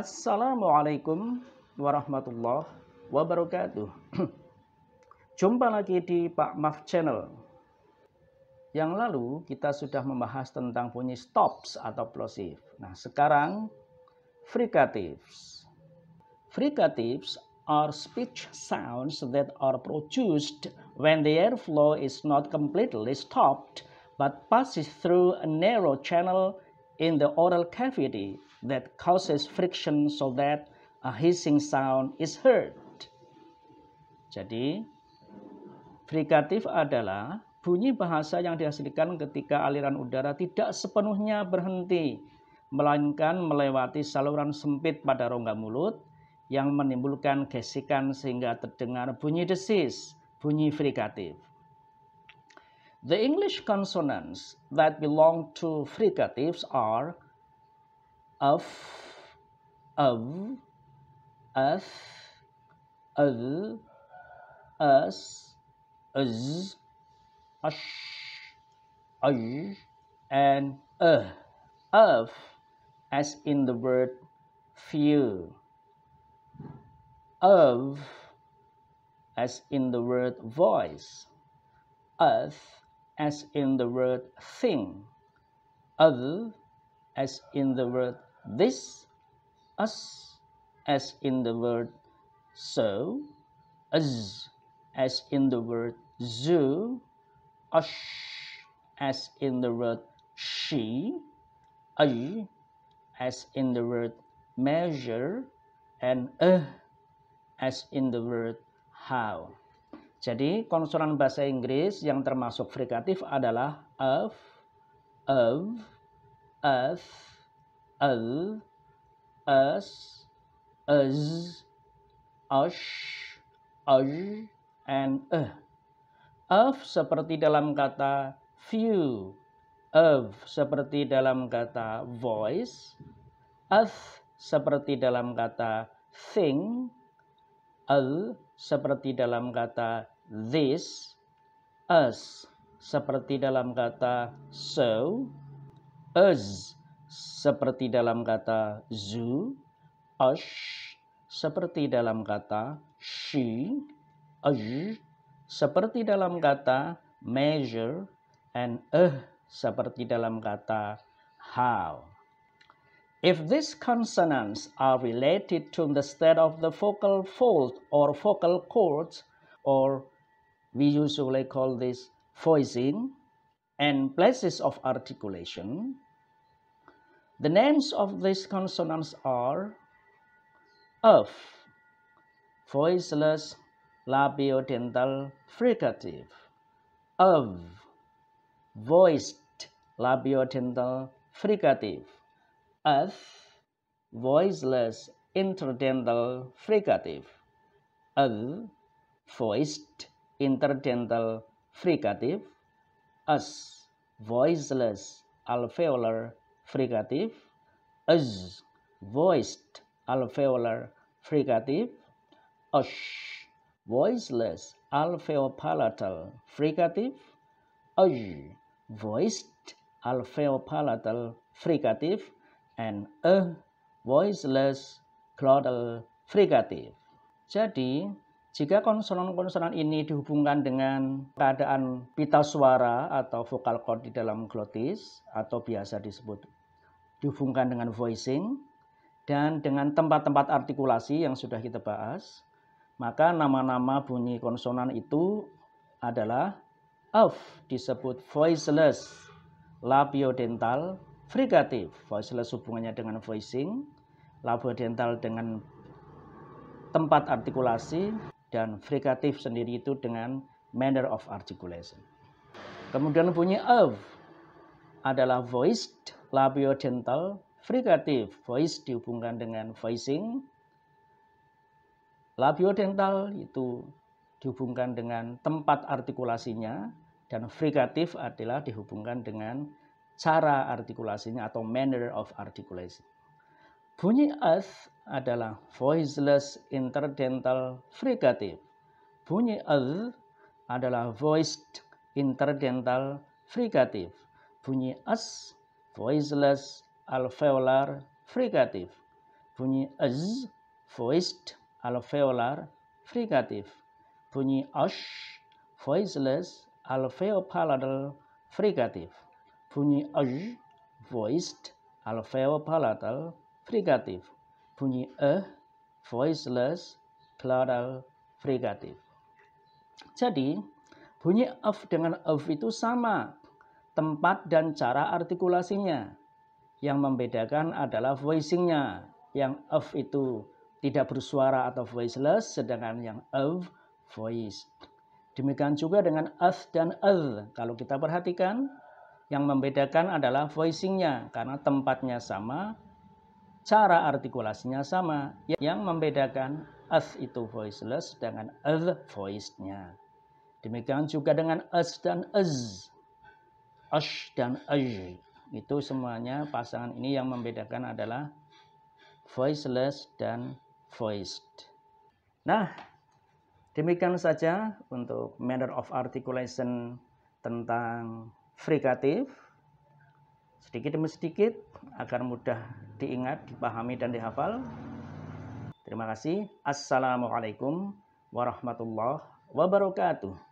Assalamualaikum warahmatullahi wabarakatuh. Jumpa lagi di Pak Maf Channel. Yang lalu kita sudah membahas tentang bunyi stops atau plosive. Nah, sekarang fricatives. Fricatives are speech sounds that are produced when the airflow is not completely stopped but passes through a narrow channel in the oral cavity that causes friction so that a hissing sound is heard. Jadi, frikatif adalah bunyi bahasa yang dihasilkan ketika aliran udara tidak sepenuhnya berhenti, melainkan melewati saluran sempit pada rongga mulut yang menimbulkan gesikan sehingga terdengar bunyi desis, bunyi frikatif. The English consonants that belong to fricatives are of, us, us, ash, and of, as in the word few, of, as in the word voice, as in the word thing, as in the word this, us, as in the word so, as in the word zoo, as in the word she, as in the word measure, and as in the word how. Jadi konsonan bahasa Inggris yang termasuk frikatif adalah of, us, and Of seperti dalam kata few, of seperti dalam kata voice, seperti dalam kata thing, seperti dalam kata this, us seperti dalam kata so, us seperti dalam kata zoo, seperti dalam kata she, seperti dalam kata measure, and seperti dalam kata how. If these consonants are related to the state of the vocal fold or vocal cords, or we usually call this voicing, and places of articulation, the names of these consonants are of, voiceless labiodental fricative, of, voiced labiodental fricative, voiceless interdental fricative, voiced interdental fricative, voiceless alveolar fricative, voiced alveolar fricative, voiceless alveopalatal fricative, voiced alveopalatal fricative, and voiceless glottal fricative. Jadi, jika konsonan-konsonan ini dihubungkan dengan keadaan pita suara atau vokal cord di dalam glotis, atau biasa disebut dihubungkan dengan voicing, dan dengan tempat-tempat artikulasi yang sudah kita bahas, maka nama-nama bunyi konsonan itu adalah of disebut voiceless labiodental fricative, voiceless hubungannya dengan voicing, labiodental dengan tempat artikulasi, dan fricative sendiri itu dengan manner of articulation. Kemudian bunyi of adalah voiced labiodental fricative, voice dihubungkan dengan voicing, labiodental itu dihubungkan dengan tempat artikulasinya, dan fricative adalah dihubungkan dengan cara artikulasinya atau manner of articulation. Bunyi us adalah voiceless interdental fricative. Bunyi adalah voiced interdental fricative. Bunyi us voiceless alveolar fricative. Bunyi az, voiced, alveolar, fricative. Bunyi ash, voiceless, alveopalatal, fricative. Bunyi aj, voiced, alveopalatal, fricative. Bunyi voiceless, glottal, fricative. Jadi, bunyi af dengan af itu sama, tempat dan cara artikulasinya. Yang membedakan adalah voicingnya. Yang af itu tidak bersuara atau voiceless, sedangkan yang av voiced. Demikian juga dengan ath dan az. Kalau kita perhatikan, yang membedakan adalah voicingnya, karena tempatnya sama, cara artikulasinya sama. Yang membedakan ath itu voiceless, sedangkan az voicednya. Demikian juga dengan as dan az. Ash dan aj. Itu semuanya pasangan ini yang membedakan adalah voiceless dan voiced. Nah, demikian saja untuk manner of articulation tentang frikatif. Sedikit demi sedikit agar mudah diingat, dipahami, dan dihafal. Terima kasih. Assalamualaikum warahmatullahi wabarakatuh.